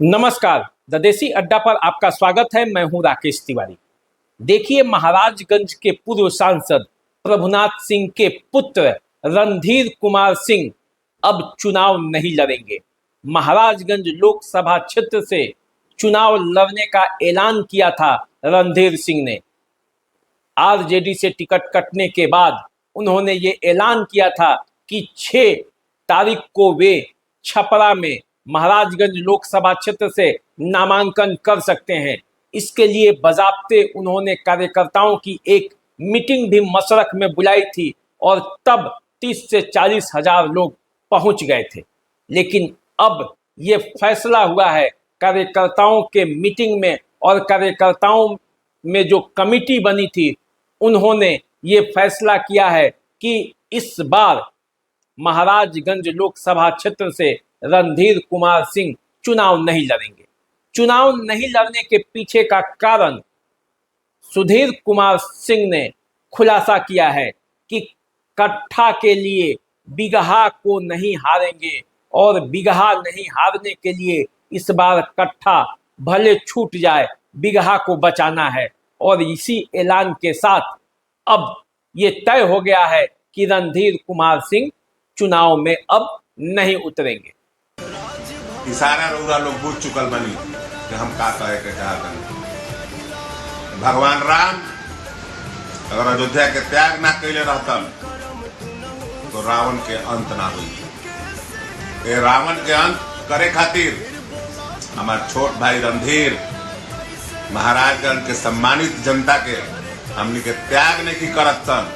नमस्कार। द देसी अड्डा पर आपका स्वागत है। मैं हूं राकेश तिवारी। देखिए, महाराजगंज के पूर्व सांसद प्रभुनाथ सिंह के पुत्र रणधीर कुमार सिंह अब चुनाव नहीं लड़ेंगे। महाराजगंज लोकसभा क्षेत्र से चुनाव लड़ने का ऐलान किया था रणधीर सिंह ने। आरजेडी से टिकट कटने के बाद उन्होंने ये ऐलान किया था कि 6 तारीख को वे छपरा में महाराजगंज लोकसभा क्षेत्र से नामांकन कर सकते हैं। इसके लिए बजाबते उन्होंने कार्यकर्ताओं की एक मीटिंग भी मशरक में बुलाई थी और तब 30 से 40 हजार लोग पहुंच गए थे। लेकिन अब ये फैसला हुआ है कार्यकर्ताओं के मीटिंग में, और कार्यकर्ताओं में जो कमेटी बनी थी उन्होंने ये फैसला किया है कि इस बार महाराजगंज लोकसभा क्षेत्र से रणधीर कुमार सिंह चुनाव नहीं लड़ेंगे। चुनाव नहीं लड़ने के पीछे का कारण सुधीर कुमार सिंह ने खुलासा किया है कि कट्ठा के लिए बिगहा को नहीं हारेंगे, और बिगहा नहीं हारने के लिए इस बार कट्ठा भले छूट जाए, बिगहा को बचाना है। और इसी ऐलान के साथ अब ये तय हो गया है कि रणधीर कुमार सिंह चुनाव में अब नहीं उतरेंगे। इशारा रउरा लोग बुझ चुकल बनी कि हम का कहे के चाहत। भगवान राम अगर अयोध्या के त्याग ना कैले रहतन तो रावण के अंत ना हुई। ये रावण के अंत करे खातिर हमार छोट भाई रणधीर महाराजगंज के सम्मानित जनता के हमनी के त्याग नहीं करत सन।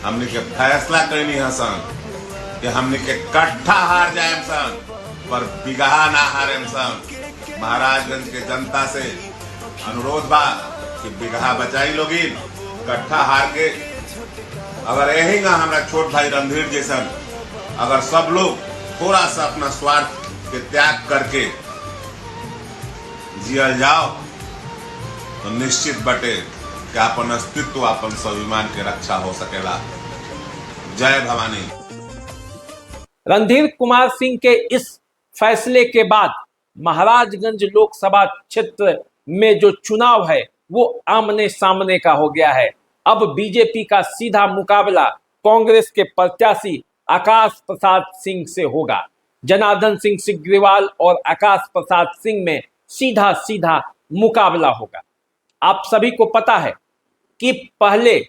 हमनी के फैसला कैनी हसन कि हमनी के कट्ठा हार जाए सन पर बिगहा ना हारे सन। महाराजगंज के जनता से अनुरोध बा कि बिगहा बचाई लोगी, कट्ठा हार के अगर यही ना हमारा छोट भाई रणधीर जैसन अगर सब लोग थोड़ा सा अपना स्वार्थ के त्याग करके जियल जाओ तो निश्चित बटे कि अपन अस्तित्व, अपन स्वाभिमान के रक्षा हो सकेला। जय भवानी। रणधीर कुमार सिंह के इस फैसले के बाद महाराजगंज लोकसभा क्षेत्र में जो चुनाव है वो आमने सामने का हो गया है। अब बीजेपी का सीधा मुकाबला कांग्रेस के प्रत्याशी आकाश प्रसाद सिंह से होगा। जनार्दन सिंह सिग्रीवाल और आकाश प्रसाद सिंह में सीधा सीधा मुकाबला होगा। आप सभी को पता है कि पहले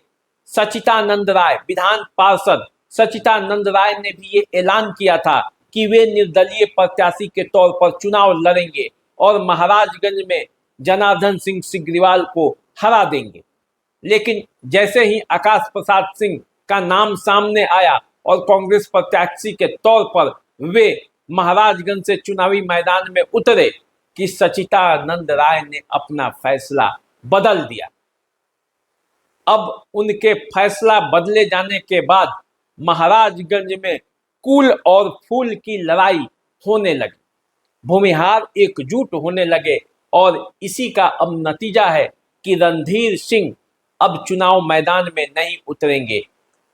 सचितानंद राय, विधान पार्षद सचितानंद राय ने भी ये ऐलान किया था कि वे निर्दलीय प्रत्याशी के तौर पर चुनाव लड़ेंगे और महाराजगंज में जनार्दन सिंह सिग्रीवाल को हरा देंगे। लेकिन जैसे ही आकाश प्रसाद सिंह का नाम सामने आया और कांग्रेस प्रत्याशी के तौर पर वे महाराजगंज से चुनावी मैदान में उतरे कि सचितानंद राय ने अपना फैसला बदल दिया। अब उनके फैसला बदले जाने के बाद महाराजगंज में कुल और फूल की लड़ाई होने लगी। भूमिहार एकजुट होने लगे और इसी का अब नतीजा है कि रणधीर सिंह अब चुनाव मैदान में नहीं उतरेंगे।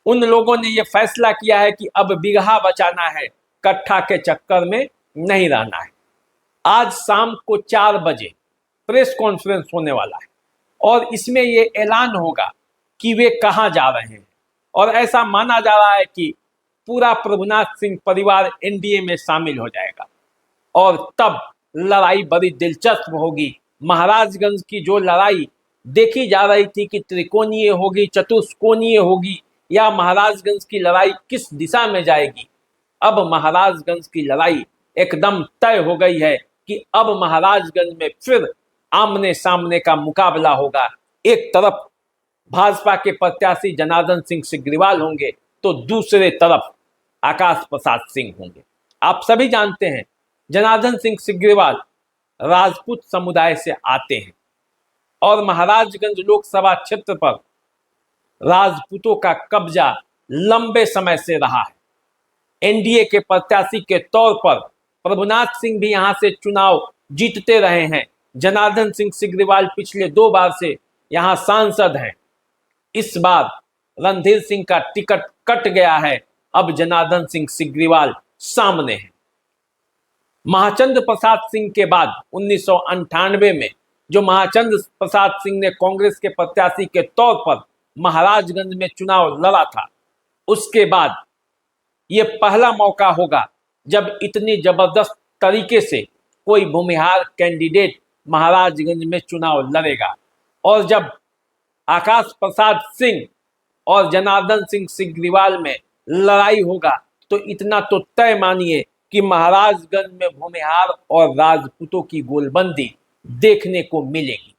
उन लोगों ने यह फैसला किया है कि अब बिगहा बचाना है, कट्ठा के चक्कर में नहीं रहना है। आज शाम को 4 बजे प्रेस कॉन्फ्रेंस होने वाला है और इसमें यह ऐलान होगा कि वे कहां जा रहे हैं। और ऐसा माना जा रहा है कि पूरा प्रभुनाथ सिंह परिवार एनडीए में शामिल हो जाएगा और तब लड़ाई बड़ी दिलचस्प होगी। महाराजगंज की जो लड़ाई देखी जा रही थी कि त्रिकोणीय होगी, चतुष्कोणीय होगी, या महाराजगंज की लड़ाई किस दिशा में जाएगी, अब महाराजगंज की लड़ाई एकदम तय हो गई है कि अब महाराजगंज में फिर आमने सामने का मुकाबला होगा। एक तरफ भाजपा के प्रत्याशी जनार्दन सिंह सिग्रीवाल होंगे तो दूसरे तरफ आकाश प्रसाद सिंह होंगे। आप सभी जानते हैं जनार्दन सिंह सिग्रीवाल राजपूत समुदाय से आते हैं और महाराजगंज लोकसभा क्षेत्र पर राजपूतों का कब्जा लंबे समय से रहा है। एनडीए के प्रत्याशी के तौर पर प्रभुनाथ सिंह भी यहां से चुनाव जीतते रहे हैं। जनार्दन सिंह सिग्रीवाल पिछले 2 बार से यहां सांसद हैं। इस बार रणधीर सिंह का टिकट कट गया है। अब जनार्दन सिंह सिग्रीवाल सामने हैं। महाचंद्र प्रसाद सिंह के बाद 1998 में जो महाचंद्र प्रसाद सिंह ने कांग्रेस के प्रत्याशी के तौर पर महाराजगंज में चुनाव लड़ा था, उसके बाद ये पहला मौका होगा जब इतनी जबरदस्त तरीके से कोई भूमिहार कैंडिडेट महाराजगंज में चुनाव लड़ेगा। और जब आकाश प्रसाद सिंह और जनार्दन सिंह सिग्रीवाल में लड़ाई होगा तो इतना तो तय मानिए कि महाराजगंज में भूमिहार और राजपूतों की गोलबंदी देखने को मिलेगी।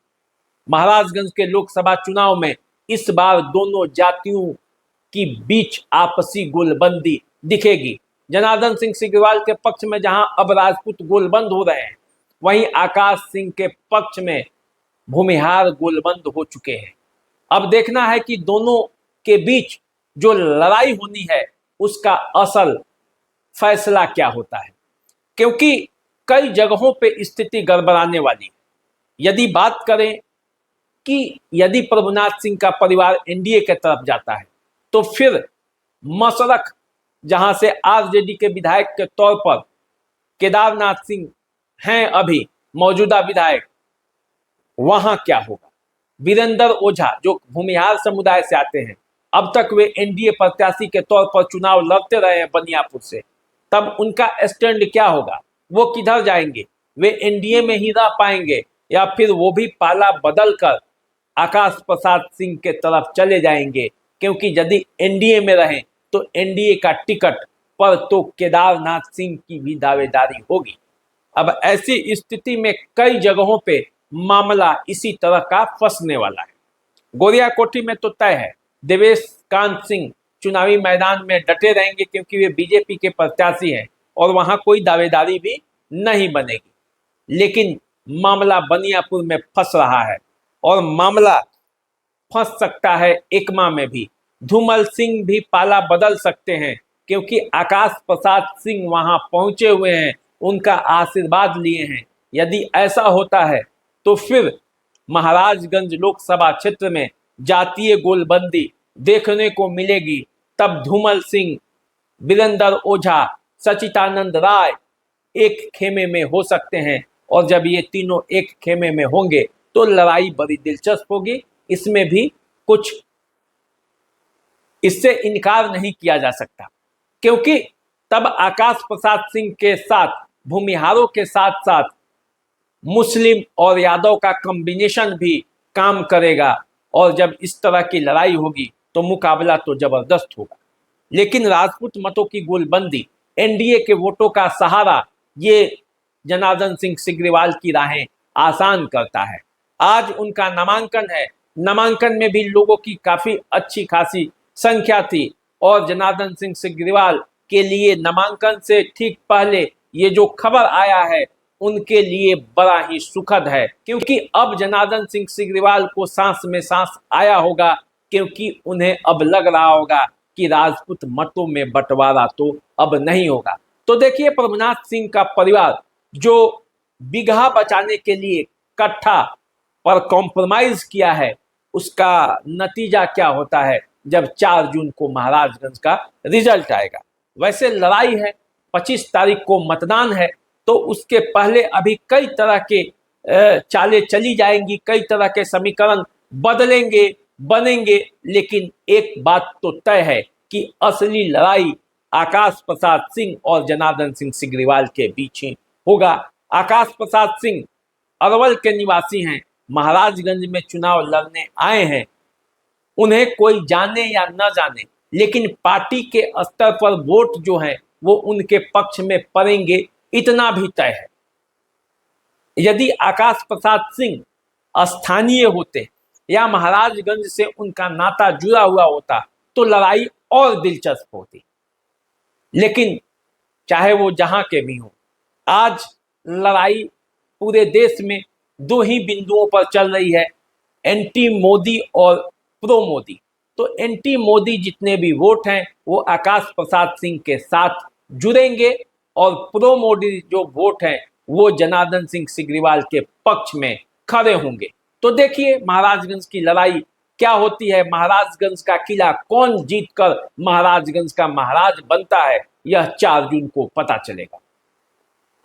महाराजगंज के लोकसभा चुनाव में इस बार दोनों जातियों की बीच आपसी गोलबंदी दिखेगी। जनार्दन सिंह सिग्रीवाल के पक्ष में जहां अब राजपूत गोलबंद हो रहे हैं, वहीं आकाश सिंह के पक्ष में भूमिहार गोलबंद हो चुके हैं। अब देखना है कि दोनों के बीच जो लड़ाई होनी है उसका असल फैसला क्या होता है, क्योंकि कई जगहों पे स्थिति गड़बड़ाने वाली है। यदि बात करें कि यदि प्रभुनाथ सिंह का परिवार एनडीए के तरफ जाता है तो फिर मसरख, जहां से आरजेडी के विधायक के तौर पर केदारनाथ सिंह हैं अभी मौजूदा विधायक, वहां क्या होगा। वीरेंद्र ओझा जो भूमिहार समुदाय से आते हैं, अब तक वे एनडीए प्रत्याशी के तौर पर चुनाव लड़ते रहे हैं बनियापुर से, तब उनका स्टैंड क्या होगा, वो किधर जाएंगे, वे एनडीए में ही रह पाएंगे या फिर वो भी पाला बदल कर आकाश प्रसाद सिंह के तरफ चले जाएंगे। क्योंकि यदि एनडीए में रहें तो एनडीए का टिकट पर तो केदारनाथ सिंह की भी दावेदारी होगी। अब ऐसी स्थिति में कई जगहों पे मामला इसी तरह का फंसने वाला है। गोरियाकोठी में तो तय है देवेश कांत सिंह चुनावी मैदान में डटे रहेंगे, क्योंकि वे बीजेपी के प्रत्याशी हैं और वहां कोई दावेदारी भी नहीं बनेगी। लेकिन मामला बनियापुर में फंस रहा है और मामला फंस सकता है एकमा में भी। धूमल सिंह भी पाला बदल सकते हैं, क्योंकि आकाश प्रसाद सिंह वहां पहुंचे हुए हैं, उनका आशीर्वाद लिए हैं। यदि ऐसा होता है तो फिर महाराजगंज लोकसभा क्षेत्र में जातीय गोलबंदी देखने को मिलेगी। तब धूमल सिंह, वीरेंद्र ओझा, सचिदानंद राय एक खेमे में हो सकते हैं, और जब ये तीनों एक खेमे में होंगे तो लड़ाई बड़ी दिलचस्प होगी। इसमें भी कुछ इससे इनकार नहीं किया जा सकता, क्योंकि तब आकाश प्रसाद सिंह के साथ भूमिहारों के साथ साथ मुस्लिम और यादव का कॉम्बिनेशन भी काम करेगा, और जब इस तरह की लड़ाई होगी तो मुकाबला तो जबरदस्त होगा। लेकिन राजपूत मतों की गोलबंदी, एनडीए के वोटों का सहारा, ये जनार्दन सिंह सिग्रीवाल की राहें आसान करता है। आज उनका नामांकन है, नामांकन में भी लोगों की काफी अच्छी खासी संख्या थी, और जनार्दन सिंह सिग्रीवाल के लिए नामांकन से ठीक पहले ये जो खबर आया है उनके लिए बड़ा ही सुखद है, क्योंकि अब जनार्दन सिंह सिग्रीवाल को सांस में सांस आया होगा, क्योंकि उन्हें अब लग रहा होगा कि राजपूत मतों में बंटवारा तो अब नहीं होगा। तो देखिए, प्रभुनाथ सिंह का परिवार जो बिगहा बचाने के लिए कट्ठा पर कॉम्प्रोमाइज किया है, उसका नतीजा क्या होता है जब 4 जून को महाराजगंज का रिजल्ट आएगा। वैसे लड़ाई है, 25 तारीख को मतदान है, तो उसके पहले अभी कई तरह के चालें चली जाएंगी, कई तरह के समीकरण बदलेंगे, बनेंगे। लेकिन एक बात तो तय है कि असली लड़ाई आकाश प्रसाद सिंह और जनार्दन सिंह सिग्रीवाल के बीच ही होगा। आकाश प्रसाद सिंह अरवल के निवासी हैं, महाराजगंज में चुनाव लड़ने आए हैं। उन्हें कोई जाने या न जाने, लेकिन पार्टी के स्तर पर वोट जो है वो उनके पक्ष में पड़ेंगे, इतना भी तय है। यदि आकाश प्रसाद सिंह स्थानीय होते या महाराजगंज से उनका नाता जुड़ा हुआ होता तो लड़ाई और दिलचस्प होती। लेकिन चाहे वो जहां के भी हो, आज लड़ाई पूरे देश में 2 ही बिंदुओं पर चल रही है, एंटी मोदी और प्रो मोदी। तो एंटी मोदी जितने भी वोट हैं वो आकाश प्रसाद सिंह के साथ जुड़ेंगे, और प्रो मोदी जो वोट हैं वो जनार्दन सिंह सिग्रीवाल के पक्ष में खड़े होंगे। तो देखिए महाराजगंज की लड़ाई क्या होती है, महाराजगंज का किला कौन जीतकर महाराजगंज का महाराज बनता है, यह 4 जून को पता चलेगा।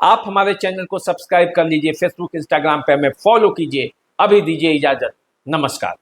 आप हमारे चैनल को सब्सक्राइब कर लीजिए, फेसबुक इंस्टाग्राम पे हमें फॉलो कीजिए। अभी दीजिए इजाजत, नमस्कार।